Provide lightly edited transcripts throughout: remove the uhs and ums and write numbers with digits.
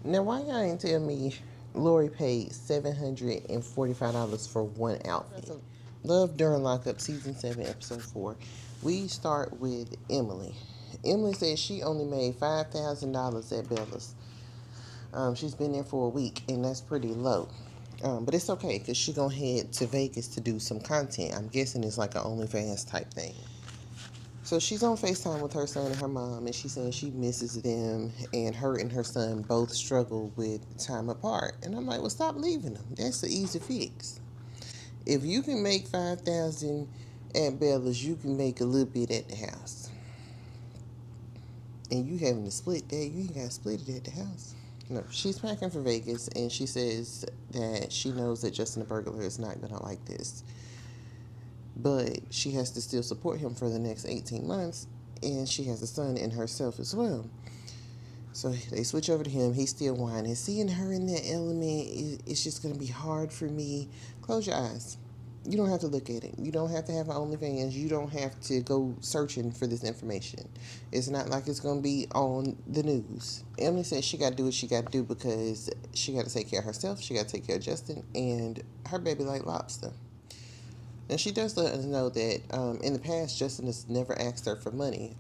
Now, why y'all ain't tell me Lori paid $745 for one outfit? Love during Lockup, season 7, episode 4. We start with Emily. Emily says she only made $5,000 at Bella's. She's been there for a week, and that's pretty low. But it's okay because she gonna head to Vegas to do some content. I'm guessing it's like an OnlyFans type thing. So she's on FaceTime with her son and her mom, and she's saying she misses them, and her son both struggle with time apart. And I'm like, well, stop leaving them. That's the easy fix. If you can make 5,000 at Bella's, you can make a little bit at the house. And you having to split that, you ain't got to split it at the house. No, she's packing for Vegas, and she says that she knows that Justin the burglar is not gonna like this, but she has to still support him for the next 18 months, and she has a son and herself as well. So they switch over to him. He's still whining. Seeing her in that element, it's just going to be hard for me. Close your eyes. You don't have to look at it. You don't have to have an OnlyFans. You don't have to go searching for this information. It's not like it's going to be on the news. Emily says she got to do what she got to do because she got to take care of herself. She got to take care of Justin and her baby like lobster. And she does let us know that in the past, Justin has never asked her for money.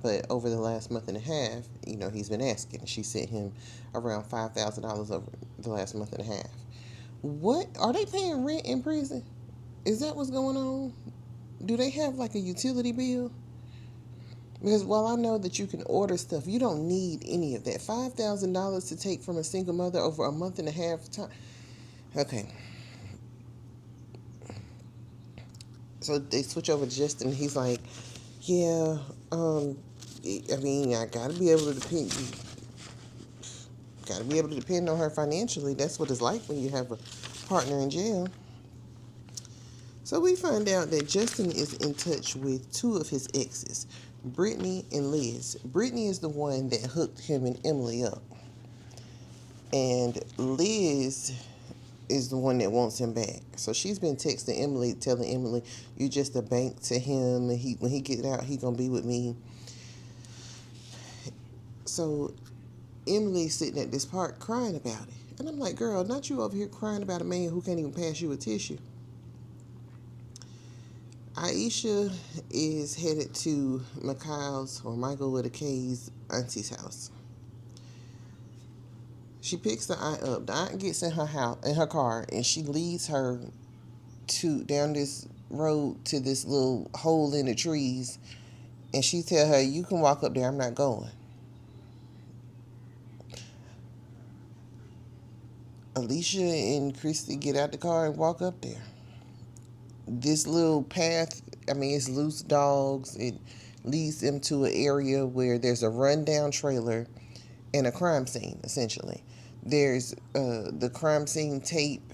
But over the last month and a half, he's been asking. She sent him around $5,000 over the last month and a half. What? Are they paying rent in prison? Is that what's going on? Do they have like a utility bill? Because while I know that you can order stuff, you don't need any of that. $5,000 to take from a single mother over a month and a half time. Okay. So they switch over to Justin. He's like, yeah, I mean, I gotta be able to depend on her financially. That's what it's like when you have a partner in jail. So we find out that Justin is in touch with two of his exes, Brittany and Liz. Brittany is the one that hooked him and Emily up, and Liz is the one that wants him back. So she's been texting Emily, telling Emily, "You just a bank to him, and when he get out, he gonna be with me." So Emily's sitting at this park crying about it, and I'm like, "Girl, not you over here crying about a man who can't even pass you a tissue." Aisha is headed to Mikhail's, or Michael with a K's, auntie's house. She picks the aunt up. The aunt gets in her car, and she leads her to down this road to this little hole in the trees, and she tell her, "You can walk up there. I'm not going." Alicia and Christy get out the car and walk up there. This little path, I mean, it's loose dogs. It leads them to an area where there's a rundown trailer and a crime scene, essentially. There's the crime scene tape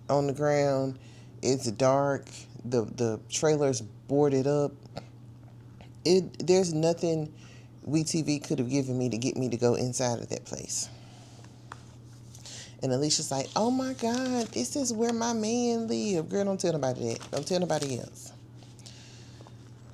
on the ground. It's dark. The trailer's boarded up. There's nothing WeTV could have given me to get me to go inside of that place. And Alicia's like, "Oh my God, this is where my man live." Girl, don't tell nobody that. Don't tell nobody else.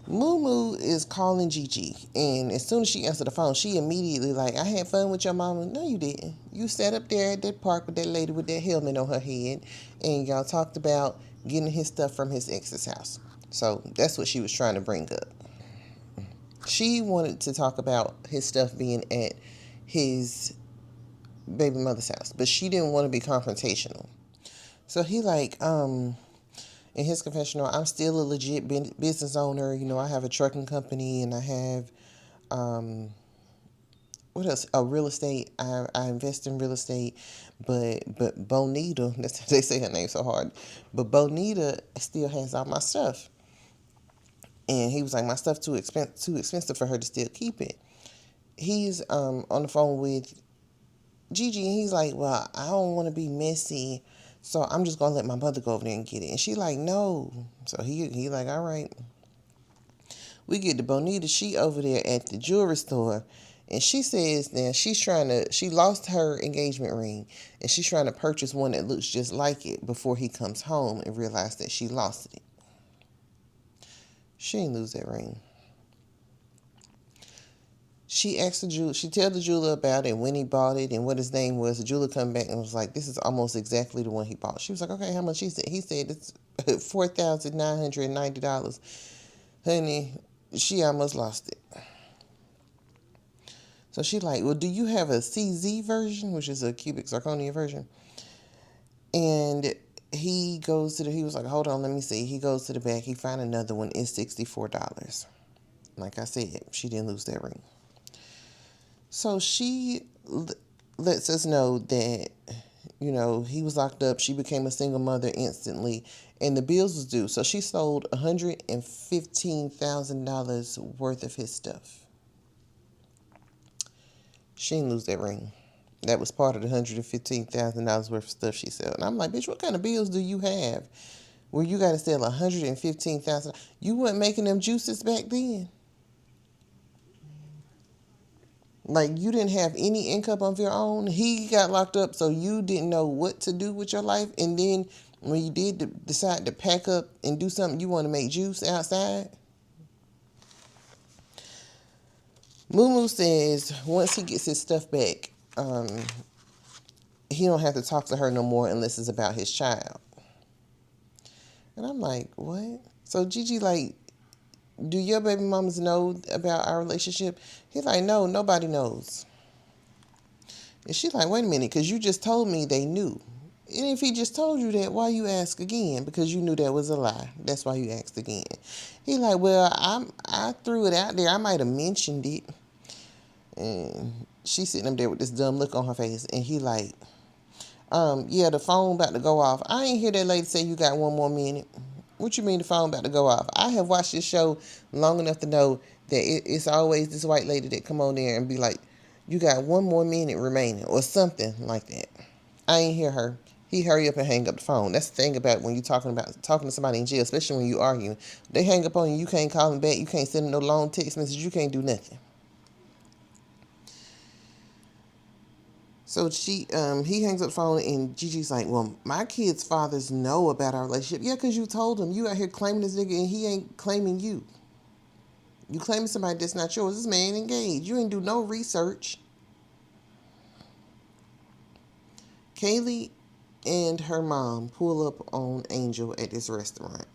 Moo is calling Gigi, and as soon as she answered the phone, she immediately like, "I had fun with your mama." No, you didn't. You sat up there at that park with that lady with that helmet on her head, and y'all talked about getting his stuff from his ex's house. So that's what she was trying to bring up. She wanted to talk about his stuff being at his baby mother's house, but she didn't want to be confrontational. So he like, in his confessional, "I'm still a legit business owner. I have a trucking company, and I have, what else? Oh, real estate. I invest in real estate, but Bonita," they say her name so hard, but Bonita still has all my stuff." And he was like, "My stuff too expensive for her to still keep it." He's on the phone with Gigi, and he's like, "Well, I don't want to be messy, so I'm just gonna let my mother go over there and get it." And she like, "No." So he like, "All right." We get to Bonita. She over there at the jewelry store, and she says now she lost her engagement ring, and she's trying to purchase one that looks just like it before he comes home and realize that she lost it. She ain't lose that ring. She asked the jeweler, she tell the jeweler about it, when he bought it and what his name was. The jeweler come back and was like, this is almost exactly the one he bought. She was like, okay, how much? He said it's $4,990. Honey, she almost lost it. So she like, well, do you have a CZ version, which is a cubic zirconia version? And he was like, hold on, let me see. He goes to the back, he find another one, it's $64. Like I said, she didn't lose that ring. So she lets us know that, he was locked up. She became a single mother instantly, and the bills was due. So she sold $115,000 worth of his stuff. She didn't lose that ring. That was part of the $115,000 worth of stuff she sold. And I'm like, bitch, what kind of bills do you have where you got to sell $115,000? You weren't making them juices back then. Like, you didn't have any income of your own. He got locked up, so you didn't know what to do with your life. And then when you did decide to pack up and do something, you want to make juice outside. Moo says once he gets his stuff back, he don't have to talk to her no more unless it's about his child. And I'm like, what? So Gigi like, do your baby mamas know about our relationship? He's like, no, nobody knows. And she's like, wait a minute, because you just told me they knew. And if he just told you that, why you ask again? Because you knew that was a lie. That's why you asked again. He like, well, I threw it out there. I might have mentioned it. And she's sitting up there with this dumb look on her face. And he like, yeah, the phone about to go off. I ain't hear that lady say you got one more minute. What you mean the phone about to go off? I have watched this show long enough to know that it's always this white lady that come on there and be like, you got one more minute remaining or something like that. I ain't hear her. He hurry up and hang up the phone. That's the thing about when you're talking to somebody in jail, especially when you arguing. They hang up on you. You can't call them back. You can't send them no long text message. You can't do nothing. So he hangs up the phone and Gigi's like, well, my kids' fathers know about our relationship. Yeah, because you told them. You out here claiming this nigga and he ain't claiming you. You claiming somebody that's not yours. This man engaged. You ain't do no research. Kaylee and her mom pull up on Angel at this restaurant.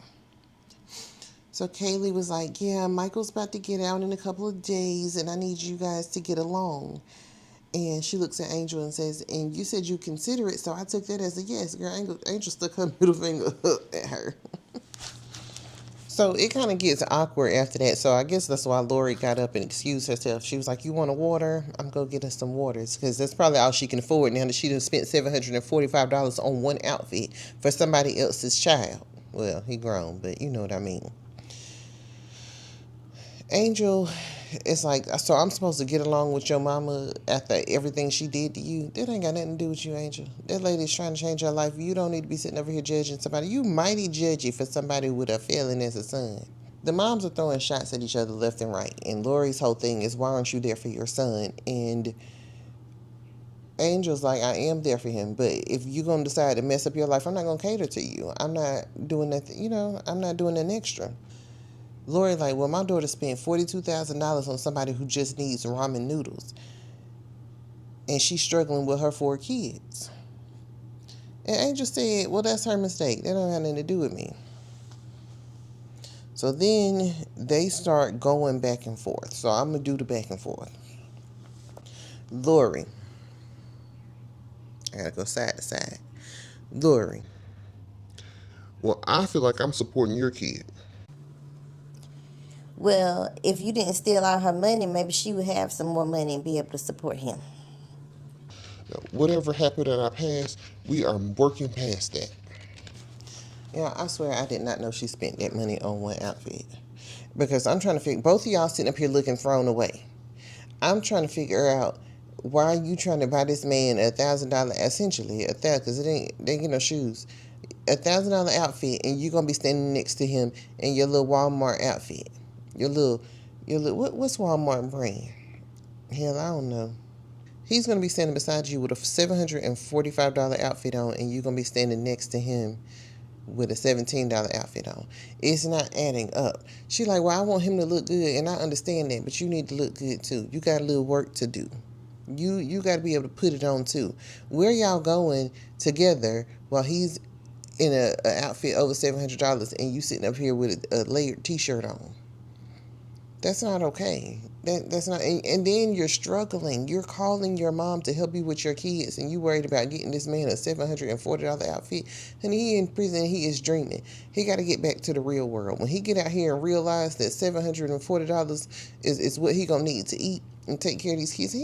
So Kaylee was like, yeah, Michael's about to get out in a couple of days and I need you guys to get along. And she looks at Angel and says, and you said you consider it, so I took that as a yes. Girl, Angel stuck her middle finger up at her. So it kind of gets awkward after that. So I guess that's why Lori got up and excused herself. She was like, you want a water? I'm going to get her some waters. Because that's probably all she can afford now that she done spent $745 on one outfit for somebody else's child. Well, he grown, but you know what I mean. Angel is like, so I'm supposed to get along with your mama after everything she did to you? That ain't got nothing to do with you, Angel. That lady's trying to change her life. You don't need to be sitting over here judging somebody. You mighty judgy for somebody with a failing as a son. The moms are throwing shots at each other left and right. And Lori's whole thing is, why aren't you there for your son? And Angel's like, I am there for him. But if you're going to decide to mess up your life, I'm not going to cater to you. I'm not doing nothing, I'm not doing an extra. Lori like, well, my daughter spent $42,000 on somebody who just needs ramen noodles. And she's struggling with her 4 kids. And Angel said, well, that's her mistake. That don't have nothing to do with me. So then they start going back and forth. So I'm going to do the back and forth. Lori. I got to go side to side. Lori. Well, I feel like I'm supporting your kid. Well, if you didn't steal all her money, maybe she would have some more money and be able to support him. Now, whatever happened in our past, we are working past that. Yeah, I swear I did not know she spent that money on one outfit. Because I'm trying to figure, both of y'all sitting up here looking thrown away. I'm trying to figure out, why are you trying to buy this man $1,000, essentially, because they ain't get no shoes, $1,000 outfit, and you're gonna be standing next to him in your little Walmart outfit, your little, what's Walmart brand? Hell, I don't know. He's gonna be standing beside you with a $745 outfit on, and you're gonna be standing next to him with a $17 outfit on. It's not adding up. She like, well, I want him to look good, and I understand that, but you need to look good too. You got a little work to do. You got to be able to put it on too. Where y'all going together while he's in a outfit over $700 and you sitting up here with a layered T-shirt on? That's not okay. That's not. And then you're struggling. You're calling your mom to help you with your kids, and you worried about getting this man a $740 outfit. And he in prison. He is dreaming. He got to get back to the real world. When he get out here and realize that $740 is what he gonna need to eat and take care of these kids,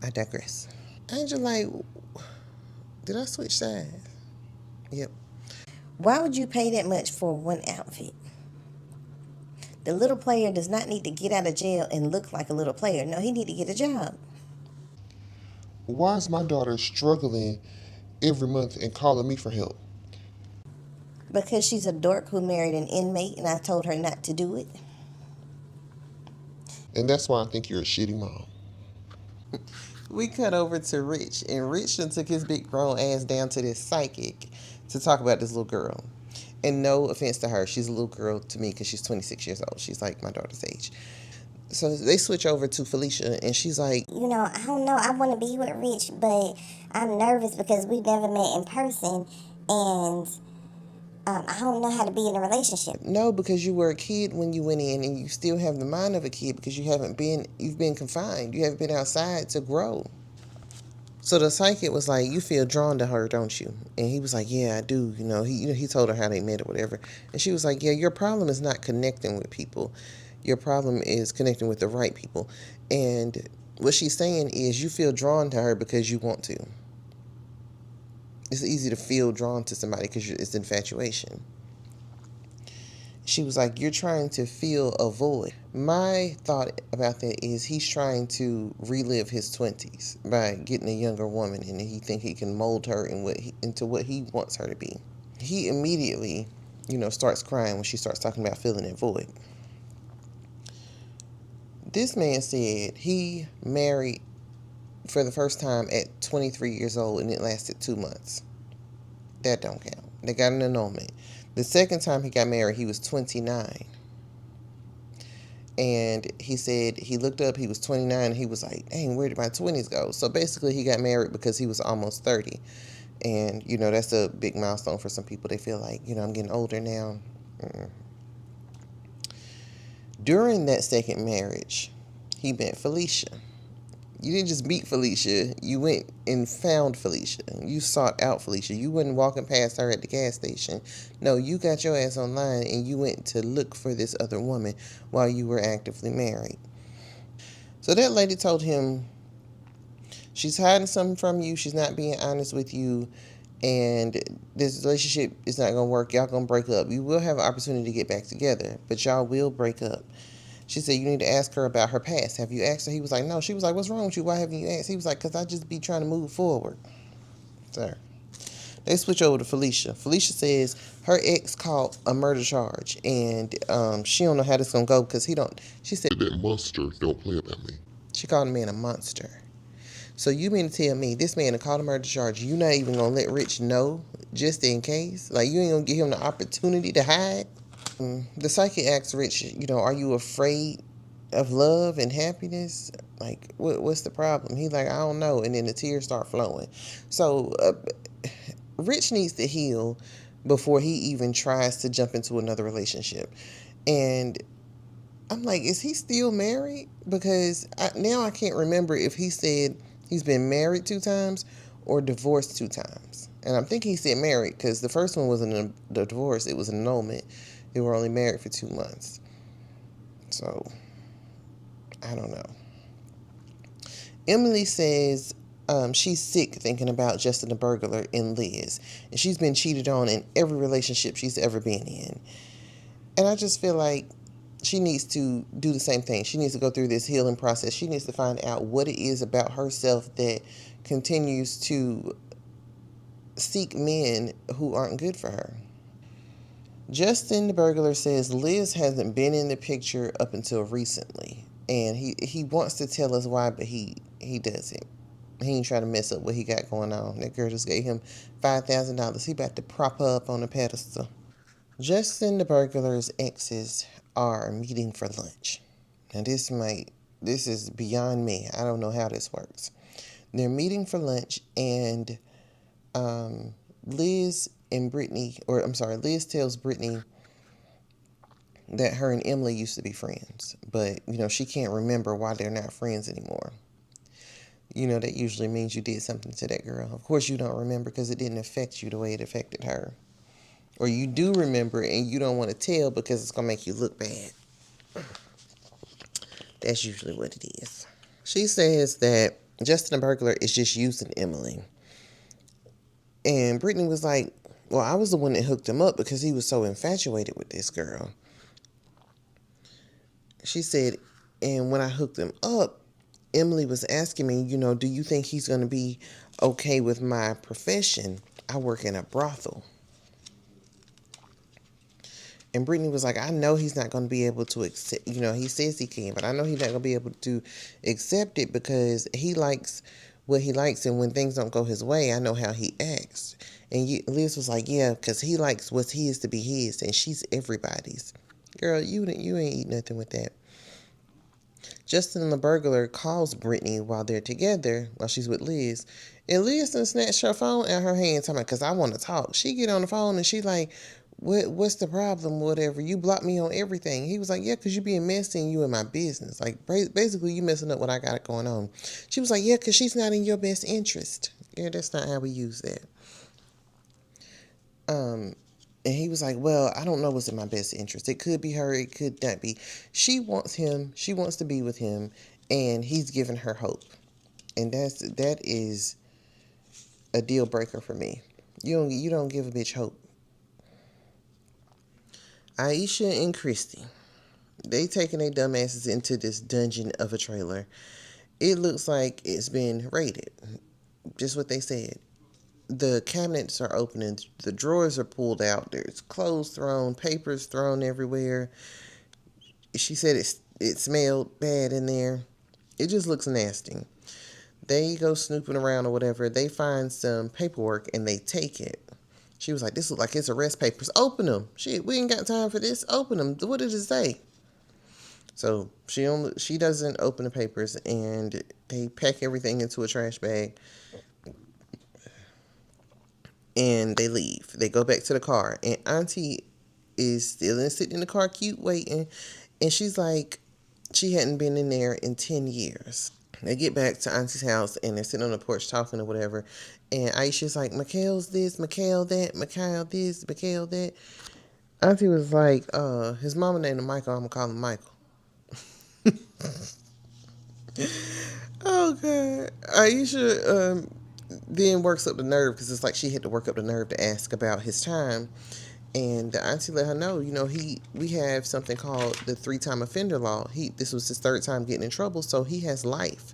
I digress. Angel, like, did I switch sides? Yep. Why would you pay that much for one outfit? The little player does not need to get out of jail and look like a little player. No, he need to get a job. Why is my daughter struggling every month and calling me for help? Because she's a dork who married an inmate and I told her not to do it. And that's why I think you're a shitty mom. We cut over to Rich, and Rich done took his big grown ass down to this psychic to talk about this little girl. And no offense to her, she's a little girl to me because she's 26 years old. She's like my daughter's age. So they switch over to Felicia, and she's like, I don't know. I want to be with Rich, but I'm nervous because we never met in person, and I don't know how to be in a relationship. no, because you were a kid when you went in, and you still have the mind of a kid because you've been confined. You haven't been outside to grow. So the psychic was like, you feel drawn to her, don't you? And he was like, yeah, I do. He told her how they met or whatever. And she was like, yeah, your problem is not connecting with people. Your problem is connecting with the right people. And what she's saying is you feel drawn to her because you want to. It's easy to feel drawn to somebody because it's infatuation. She was like, you're trying to fill a void. My thought about that is he's trying to relive his 20s by getting a younger woman, and he think he can mold her into what he wants her to be. He immediately, starts crying when she starts talking about filling that void. This man said he married for the first time at 23 years old, and it lasted 2 months. That don't count. They got an annulment. The second time he got married, he was 29. And he said he looked up, he was 29, and he was like, dang, where did my 20s go? So basically, he got married because he was almost 30. And, that's a big milestone for some people. They feel like, I'm getting older now. During that second marriage, he met Felicia. You didn't just meet Felicia. You went and found Felicia. You sought out Felicia. You wasn't walking past her at the gas station. No, you got your ass online and you went to look for this other woman while you were actively married. So that lady told him she's hiding something from you. She's not being honest with you. And this relationship is not going to work. Y'all going to break up. You will have an opportunity to get back together, but y'all will break up. She said, you need to ask her about her past. Have you asked her? He was like, no. She was like, what's wrong with you? Why haven't you asked? He was like, because I just be trying to move forward. Sir. They switch over to Felicia. Felicia says her ex called a murder charge, and she don't know how this going to go because she said, That monster don't play about me. She called the man a monster. So you mean to tell me this man called a murder charge, you not even going to let Rich know just in case? Like, you ain't going to give him the opportunity to hide? The psychic asks Rich, are you afraid of love and happiness? Like, what's the problem? He's like, I don't know. And then the tears start flowing. So Rich needs to heal before he even tries to jump into another relationship. And I'm like, is he still married? Because now I can't remember if he said he's been married 2 times or divorced 2 times. And I'm thinking he said married because the first one wasn't a divorce. It was an annulment. They were only married for 2 months. So, I don't know. Emily says she's sick thinking about Justin the burglar and Liz. And she's been cheated on in every relationship she's ever been in. And I just feel like she needs to do the same thing. She needs to go through this healing process. She needs to find out what it is about herself that continues to seek men who aren't good for her. Justin the burglar says Liz hasn't been in the picture up until recently. And he wants to tell us why, but he doesn't. He ain't trying to mess up what he got going on. That girl just gave him $5,000. He about to prop her up on a pedestal. Justin the burglar's exes are meeting for lunch. Now this is beyond me. I don't know how this works. They're meeting for lunch, and Liz tells Brittany that her and Emily used to be friends, but she can't remember why they're not friends anymore. That usually means you did something to that girl. Of course you don't remember because it didn't affect you the way it affected her. Or you do remember and you don't want to tell because it's going to make you look bad. That's usually what it is. She says that Justin the burglar is just using Emily. And Brittany was like, well, I was the one that hooked him up because he was so infatuated with this girl. She said, and when I hooked him up, Emily was asking me, do you think he's going to be okay with my profession? I work in a brothel. And Brittany was like, I know he's not going to be able to accept, he says he can, but I know he's not going to be able to accept it because he likes what he likes. And when things don't go his way, I know how he acts. And Liz was like, yeah, because he likes what's his to be his, and she's everybody's. Girl, you ain't eat nothing with that. Justin the burglar calls Brittany while they're together, while she's with Liz. And Liz done snatched her phone out her hand, talking about, because I want to talk. She get on the phone and she like, what's the problem, whatever? You block me on everything. He was like, yeah, because you being messy and you in my business. Like, basically, you messing up what I got going on. She was like, yeah, because she's not in your best interest. Yeah, that's not how we use that. And he was like, well, I don't know what's in my best interest. It could be her. It could not be. She wants him. She wants to be with him. And he's giving her hope. And that is a deal breaker for me. You don't give a bitch hope. Aisha and Christy, they taking their dumbasses into this dungeon of a trailer. It looks like it's been raided. Just what they said. The cabinets are opening, the drawers are pulled out, there's clothes thrown, papers thrown everywhere. She said it smelled bad in there. It just looks nasty. They go snooping around or whatever. They find some paperwork and they take it. She was like, this looks like it's arrest papers. Open them. Shit, we ain't got time for this. Open them. What did it say? So she doesn't open the papers, and they pack everything into a trash bag. And they leave. They go back to the car. And Auntie is still sitting in the car, cute, waiting. And she's like, she hadn't been in there in 10 years. They get back to Auntie's house, and they're sitting on the porch talking or whatever. And Aisha's like, Mikhail's this, Mikhail that, Mikhail this, Mikhail that. Auntie was like, his mama named him Michael. I'm going to call him Michael. Oh, God. Aisha then works up the nerve, because it's like she had to work up the nerve to ask about his time. And the auntie let her know, we have something called the 3-time offender law. This was his 3rd time getting in trouble, so he has life.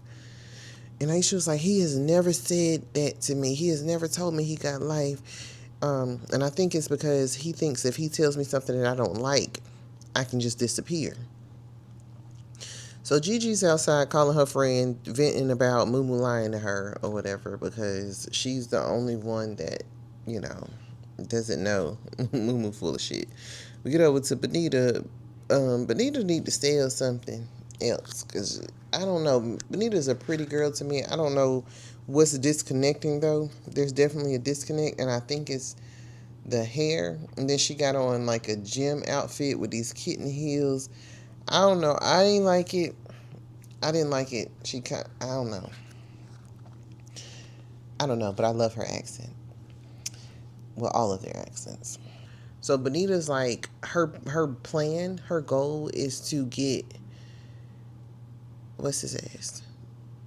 And Aisha was like, he has never said that to me. He has never told me he got life. And I think it's because he thinks if he tells me something that I don't like, I can just disappear. So Gigi's outside calling her friend, venting about Mumu lying to her or whatever, because she's the only one that, doesn't know Mumu full of shit. We get over to Benita. Benita need to sell something else, because I don't know. Benita's a pretty girl to me. I don't know what's disconnecting, though. There's definitely a disconnect, and I think it's the hair. And then she got on like a gym outfit with these kitten heels. I don't know. I didn't like it. I don't know. I don't know, but I love her accent. Well, all of their accents. So Benita's like, her plan, her goal is to get, what's his ass?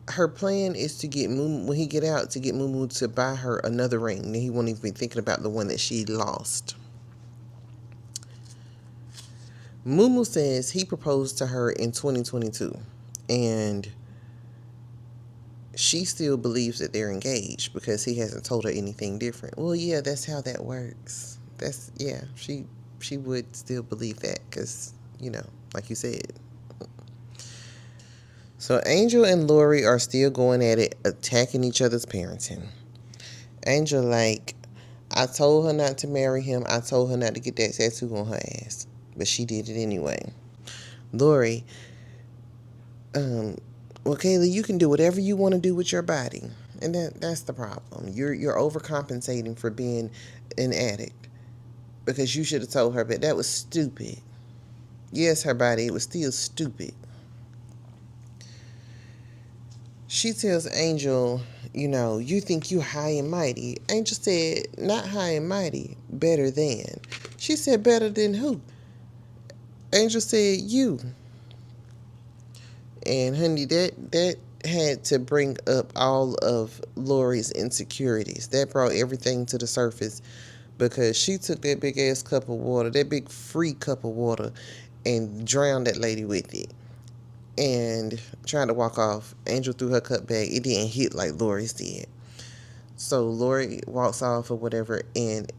Her plan is to get Mumu, when he get out, to get Mumu to buy her another ring. Then he won't even be thinking about the one that she lost. Mumu says he proposed to her in 2022. And she still believes that they're engaged because he hasn't told her anything different. Well, yeah, that's how that works. She would still believe that because, like you said. So Angel and Lori are still going at it, attacking each other's parenting. Angel like, I told her not to marry him. I told her not to get that tattoo on her ass. But she did it anyway. Lori, well, Kaylee, you can do whatever you want to do with your body. And that's the problem. You're overcompensating for being an addict. Because you should have told her, but that was stupid. Yes, her body, it was still stupid. She tells Angel, you think you high and mighty. Angel said, not high and mighty, better than. She said, better than who? Angel said, you. And honey, that had to bring up all of Lori's insecurities. That brought everything to the surface because she took that big ass cup of water, that big free cup of water, and drowned that lady with it. And trying to walk off, Angel threw her cup back. It didn't hit like Lori's did. So Lori walks off or whatever, and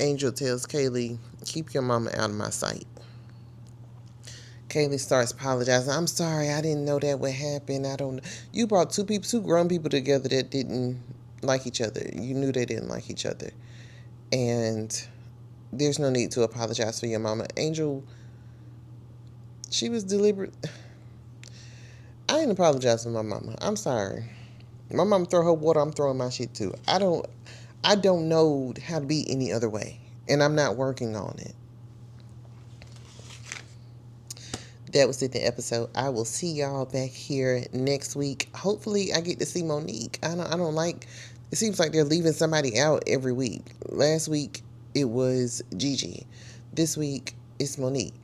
Angel tells Kaylee, keep your mama out of my sight. Kaylee starts apologizing. I'm sorry, I didn't know that would happen. I don't know. You brought two grown people together that didn't like each other. You knew they didn't like each other. And there's no need to apologize for your mama. Angel, she was deliberate. I ain't apologize for my mama. I'm sorry. My mama throw her water, I'm throwing my shit too. I don't know how to be any other way. And I'm not working on it. That was it, the episode. I will see y'all back here next week. Hopefully I get to see Monique. I don't like, it seems like they're leaving somebody out every week. Last week it was Gigi. This week it's Monique.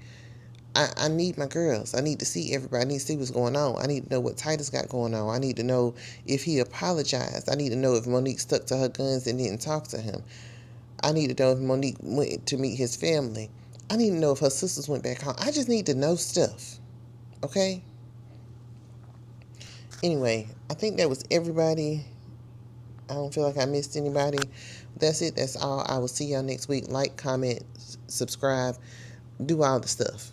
I need my girls. I need to see everybody. I need to see what's going on. I need to know what Titus got going on. I need to know if he apologized. I need to know if Monique stuck to her guns and didn't talk to him. I need to know if Monique went to meet his family. I need to know if her sisters went back home. I just need to know stuff. Okay? Anyway, I think that was everybody. I don't feel like I missed anybody. That's it. That's all. I will see y'all next week. Like, comment, subscribe, do all the stuff.